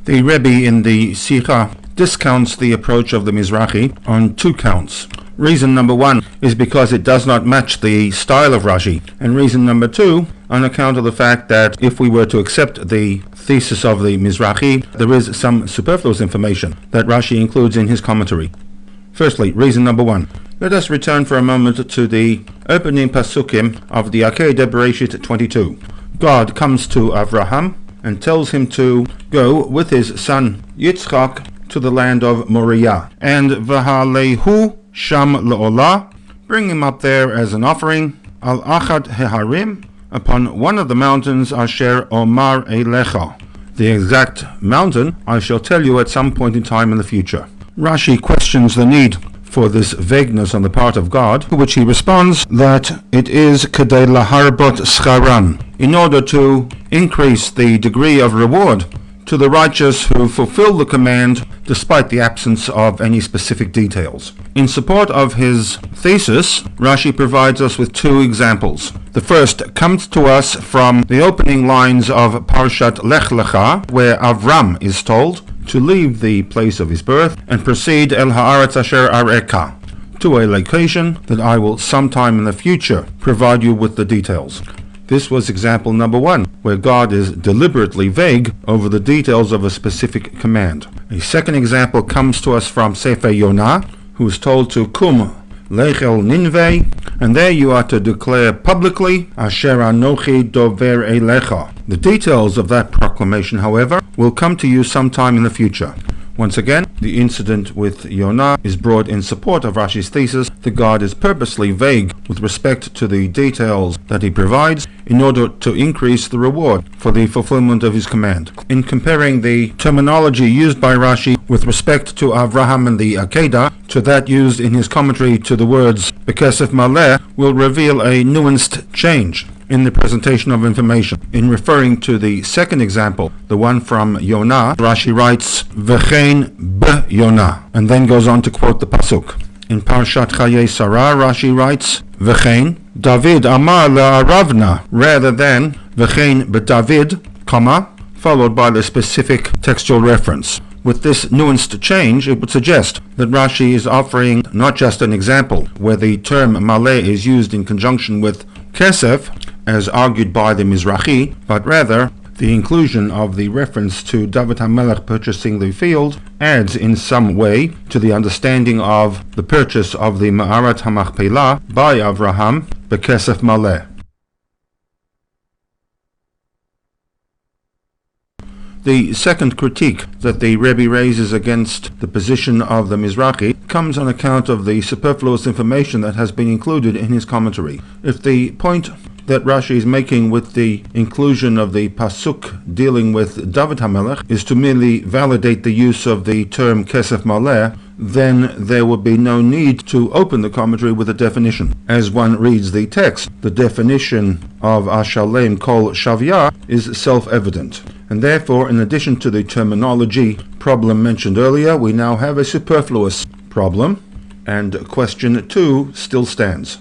The Rebbe in the SICHAH discounts the approach of the Mizrachi on two counts. Reason number one is because it does not match the style of Rashi, and reason number two on account of the fact that if we were to accept the thesis of the Mizrachi, there is some superfluous information that Rashi includes in his commentary. Firstly, reason number one. Let us return for a moment to the opening pasukim of the Akedah Bereshit 22. God comes to Avraham and tells him to go with his son Yitzchak to the land of Moriah, and v'halehu sham le'olah, bring him up there as an offering, al achad heharim, upon one of the mountains asher omar elecha. The exact mountain I shall tell you at some point in time in the future. Rashi questions the need for this vagueness on the part of God, to which he responds that it is kedei laharbot scharan, in order to increase the degree of reward to the righteous who fulfill the command despite the absence of any specific details. In support of his thesis, Rashi provides us with two examples. The first comes to us from the opening lines of Parshat Lech Lecha, where Avram is told to leave the place of his birth and proceed El Haaretz Asher Areka, to a location that I will sometime in the future provide you with the details. This was example number one, where God is deliberately vague over the details of a specific command. A second example comes to us from Sefer Yonah, who is told to Kum Lechel Ninveh, and there you are to declare publicly, Asher Anochi Dover Elecha. The details of that proclamation, however, will come to you sometime in the future. Once again, the incident with Yonah is brought in support of Rashi's thesis that God is purposely vague with respect to the details that he provides in order to increase the reward for the fulfillment of his command. In comparing the terminology used by Rashi with respect to Avraham and the Akedah to that used in his commentary to the words Bekesef Maleh, will reveal a nuanced change in the presentation of information. In referring to the second example, the one from Yonah, Rashi writes V'chein b'Yonah, and then goes on to quote the pasuk. In Parshat Chayei Sarah, Rashi writes V'chein David amar le'aravna, rather than V'chein b'David, comma, followed by the specific textual reference. With this nuanced change, it would suggest that Rashi is offering not just an example where the term maleh is used in conjunction with kesef, as argued by the Mizrachi, but rather the inclusion of the reference to David HaMelech purchasing the field adds in some way to the understanding of the purchase of the Ma'arat HaMachpelah by Avraham Bekesef Maleh. The second critique that the Rebbe raises against the position of the Mizrachi comes on account of the superfluous information that has been included in his commentary. If the point that Rashi is making with the inclusion of the pasuk dealing with David HaMelech is to merely validate the use of the term Kesef Maleh, then there would be no need to open the commentary with a definition. As one reads the text, the definition of Ashalem Kol Shavya is self-evident, and therefore, in addition to the terminology problem mentioned earlier, we now have a superfluous problem, and question 2 still stands.